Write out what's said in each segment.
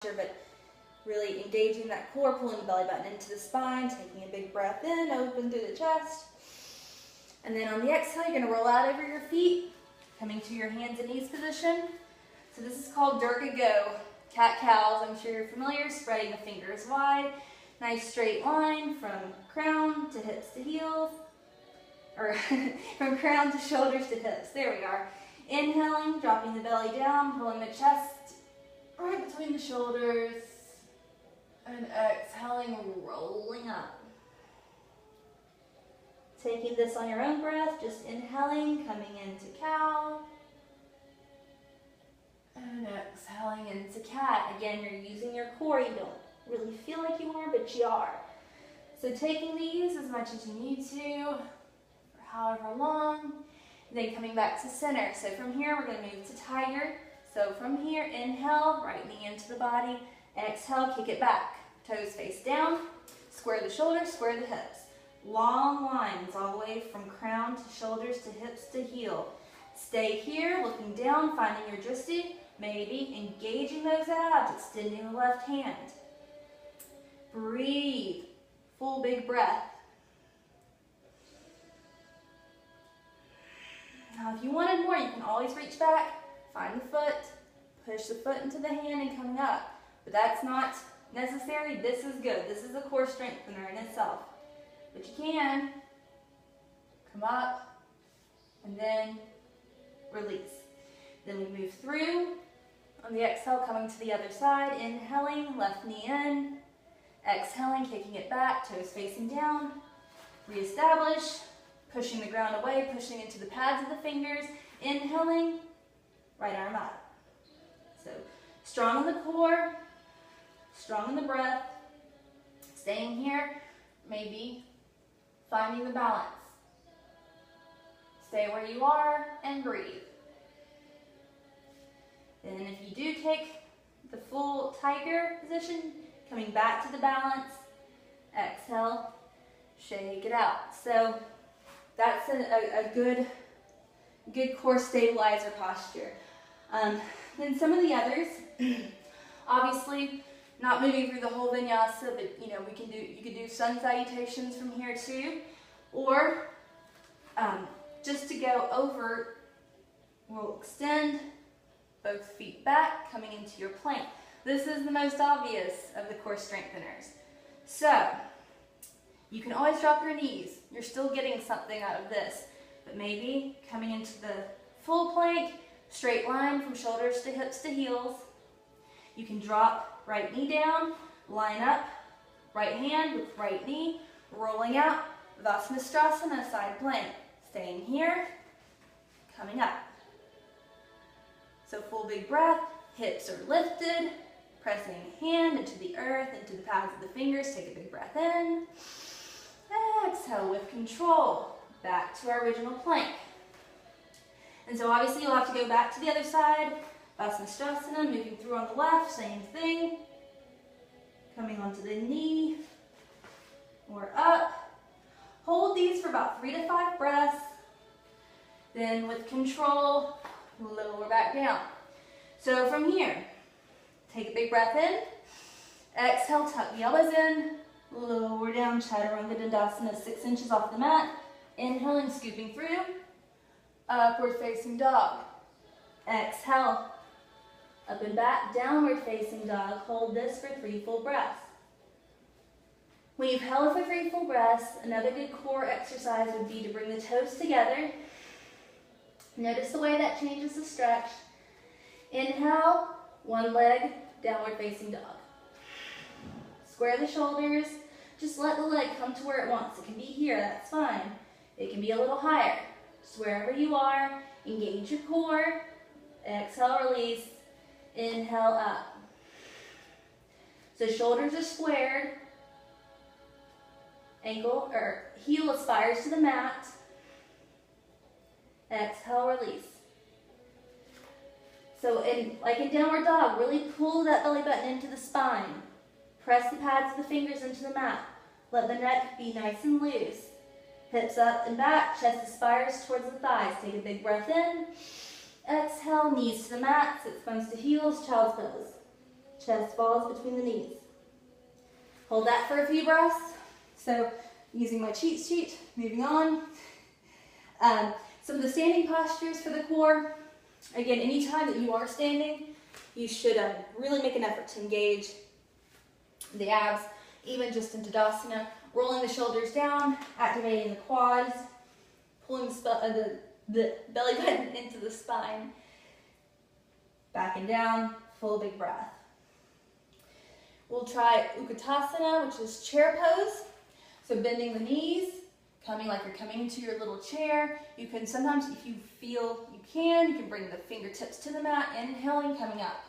but really engaging that core, pulling the belly button into the spine, taking a big breath in, open through the chest. And then on the exhale, you're gonna roll out over your feet, coming to your hands and knees position. So this is called Durga Go, cat-cows. I'm sure you're familiar, spreading the fingers wide. Nice straight line from crown to hips to heels, or from crown to shoulders to hips. There we are. Inhaling, dropping the belly down, pulling the chest right between the shoulders, and exhaling, rolling up. Taking this on your own breath, just inhaling, coming into cow, and exhaling into cat. Again, you're using your core. You don't really feel like you are, but you are. So taking these as much as you need to, for however long, and then coming back to center. So from here, we're going to move to tiger. So from here, inhale, right knee into the body, exhale, kick it back. Toes face down, square the shoulders, square the hips. Long lines all the way from crown to shoulders to hips to heel. Stay here, looking down, finding your drishti, maybe engaging those abs, extending the left hand. Breathe, full big breath. Now if you wanted more, you can always reach back, find the foot, push the foot into the hand and coming up. But that's not necessary. This is good. This is a core strengthener in itself. But you can come up and then release. Then we move through. On the exhale, coming to the other side, inhaling, left knee in, exhaling, kicking it back, toes facing down, reestablish, pushing the ground away, pushing into the pads of the fingers, inhaling, right arm up. So strong in the core, strong in the breath, staying here, maybe finding the balance. Stay where you are and breathe. Then if you do take the full tiger position, coming back to the balance, exhale, shake it out. So that's a good core stabilizer posture. Then some of the others, obviously not moving through the whole vinyasa, but you could do sun salutations from here too, or just to go over, we'll extend both feet back, coming into your plank. This is the most obvious of the core strengtheners. So you can always drop your knees. You're still getting something out of this, but maybe coming into the full plank, straight line from shoulders to hips to heels. You can drop right knee down, line up, right hand with right knee, rolling out, Vasanastrasana, side plank. Staying here, coming up. So full big breath, hips are lifted, pressing hand into the earth, into the pads of the fingers, take a big breath in. Exhale with control, back to our original plank. And so obviously you'll have to go back to the other side, Vasanastrasana, moving through on the left, same thing. Coming onto the knee, or up. Hold these for about 3 to 5 breaths. Then with control, lower back down. So from here, take a big breath in. Exhale, tuck the elbows in. Lower down, Chaturanga Dandasana, 6 inches off the mat. Inhaling, scooping through. Upward facing dog. Exhale, up and back, downward facing dog. Hold this for 3 full breaths. When you've held for 3 full breaths, another good core exercise would be to bring the toes together. Notice the way that changes the stretch. Inhale, one leg, downward facing dog. Square the shoulders. Just let the leg come to where it wants. It can be here, that's fine. It can be a little higher. Just wherever you are, engage your core. Exhale, release. Inhale, up. So shoulders are squared. Ankle or heel aspires to the mat. Exhale, release. So like in downward dog, really pull that belly button into the spine. Press the pads of the fingers into the mat. Let the neck be nice and loose. Hips up and back, chest aspires towards the thighs. Take a big breath in. Exhale, knees to the mat, sits bones to heels, child's pose. Chest falls between the knees. Hold that for a few breaths. So using my cheat sheet, moving on. Some of the standing postures for the core. Again, anytime that you are standing, you should really make an effort to engage the abs, even just in Tadasana. Rolling the shoulders down, activating the quads, pulling the belly button into the spine. Back and down, full big breath. We'll try Utkatasana, which is chair pose. So bending the knees, coming like you're coming into your little chair. You can sometimes, if you feel you can bring the fingertips to the mat, inhaling, coming up.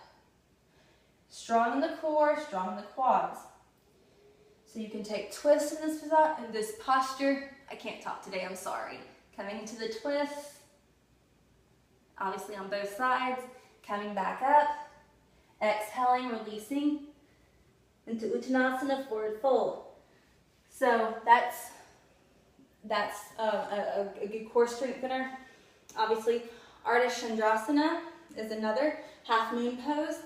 Strong in the core, strong in the quads. So you can take twists in this posture. I can't talk today, I'm sorry. Coming into the twists, obviously on both sides, coming back up, exhaling, releasing into Uttanasana, forward fold. So that's a good core strengthener. Obviously, Ardha Chandrasana is another half moon pose.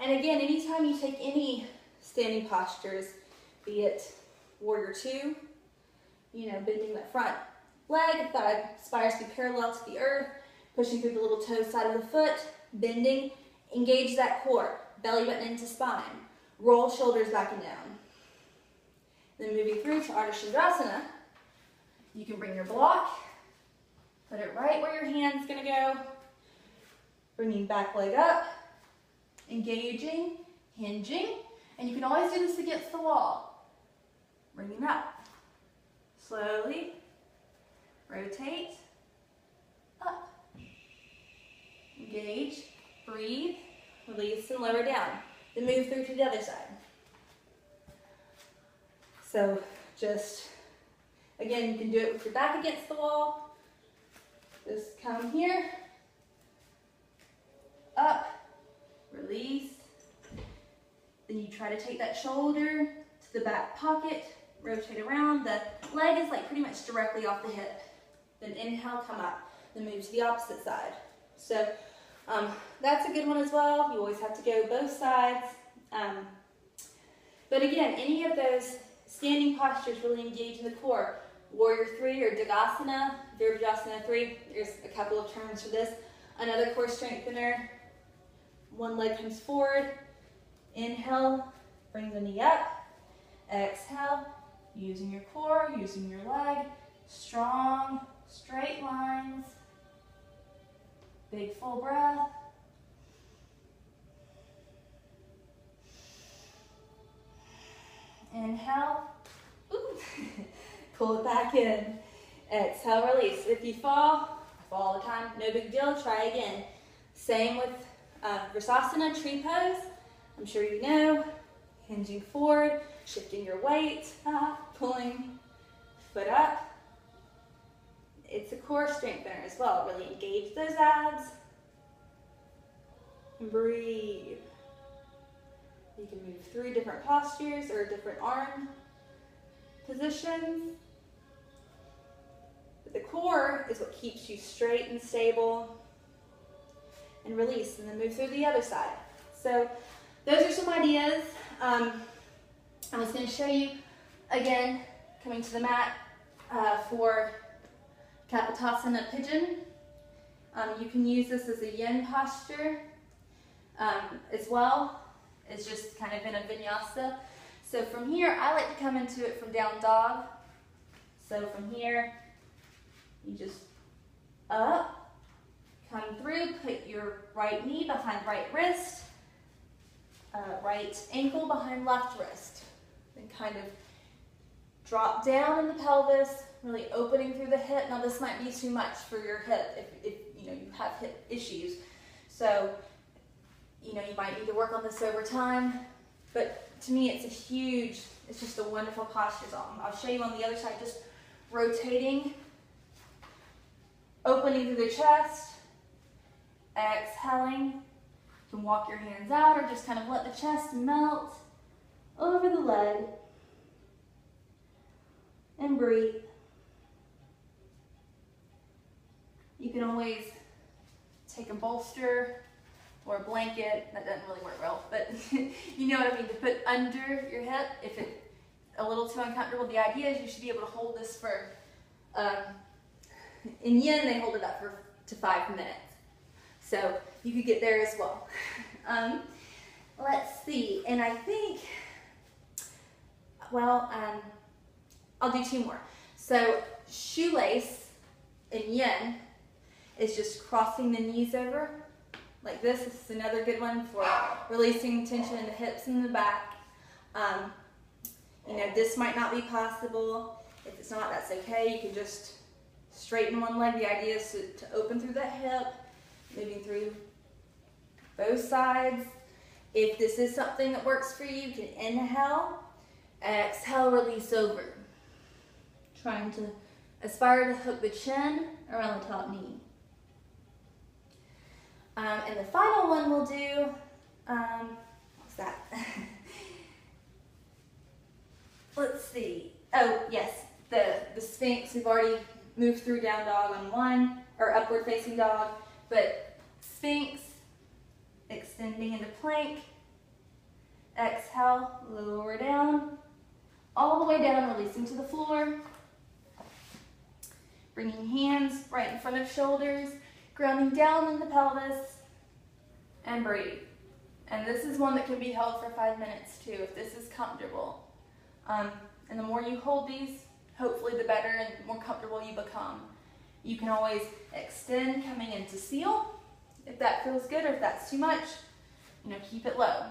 And again, anytime you take any standing postures, be it Warrior Two, bending that front leg, thigh spires to be parallel to the earth, pushing through the little toe side of the foot, bending, engage that core, belly button into spine, roll shoulders back and down. Then moving through to Ardha Chandrasana, you can bring your block, put it right where your hand's gonna go, bringing back leg up, engaging, hinging, and you can always do this against the wall. Bringing up, slowly, rotate, up, engage, breathe, release, and lower down. Then move through to the other side. So just, again, you can do it with your back against the wall. Just come here, up, release. Then you try to take that shoulder to the back pocket, rotate around. The leg is like pretty much directly off the hip. Then inhale, come up. Then move to the opposite side. So that's a good one as well. You always have to go both sides. But again, any of those standing postures really engage in the core. Warrior Three or Dagasana, Virabhadrasana 3. There's a couple of terms for this. Another core strengthener. One leg comes forward. Inhale, bring the knee up. Exhale, using your core, using your leg. Strong, straight lines. Big full breath. Inhale. Ooh. Pull it back in. Exhale, release. If you fall, I fall all the time, no big deal, try again. Same with Vrksasana, tree pose. I'm sure you know. Hinging forward, shifting your weight, pulling foot up. It's a core strengthener as well. Really engage those abs. And breathe. You can move through different postures or different arm positions. But the core is what keeps you straight and stable. And release, and then move through the other side. So those are some ideas. I was going to show you, again, coming to the mat for Kapotasana Pigeon. You can use this as a yin posture as well. It's just kind of in a vinyasa. So from here, I like to come into it from down dog. So from here, you just up, come through, put your right knee behind right wrist, right ankle behind left wrist. Then kind of drop down in the pelvis, really opening through the hip. Now this might be too much for your hip if you have hip issues. So you might need to work on this over time. But to me, it's just a wonderful posture. So I'll show you on the other side, just rotating, opening through the chest, exhaling. You can walk your hands out or just kind of let the chest melt over the leg. And breathe. You can always take a bolster or a blanket. That doesn't really work well, but you know what I mean, to put under your hip if it's a little too uncomfortable. The idea is you should be able to hold this for, in yin they hold it up to 5 minutes. So you could get there as well. Let's see, and I think, well, I'll do 2 more. So shoelace in yin is just crossing the knees over like this. This is another good one for releasing tension in the hips and the back. You know, this might not be possible. If it's not, that's okay. You can just straighten one leg. The idea is to open through the hip, moving through both sides. If this is something that works for you, you can inhale, exhale, release over. Trying to aspire to hook the chin around the top knee. And the final one we'll do, what's that? Let's see. Oh, yes, the Sphinx. We've already moved through down dog on one, or upward facing dog, but Sphinx, extending into plank, exhale, lower down, all the way down, releasing to the floor. Bringing hands right in front of shoulders, grounding down in the pelvis, and breathe. And this is one that can be held for 5 minutes too, if this is comfortable. And the more you hold these, hopefully the better and more comfortable you become. You can always extend coming into seal, if that feels good, or if that's too much, you know, keep it low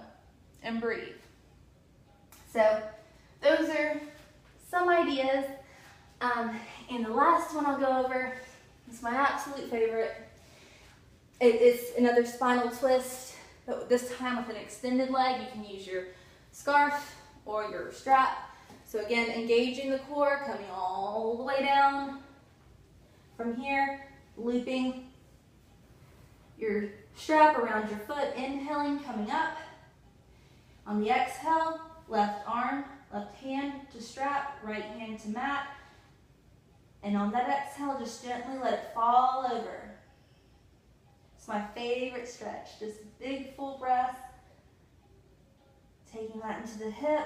and breathe. So those are some ideas. And the last one I'll go over is my absolute favorite. It's another spinal twist, but this time with an extended leg. You can use your scarf or your strap. So again, engaging the core, coming all the way down. From here, looping your strap around your foot, inhaling, coming up. On the exhale, left arm, left hand to strap, right hand to mat. And on that exhale, just gently let it fall over. It's my favorite stretch. Just big full breath. Taking that into the hip.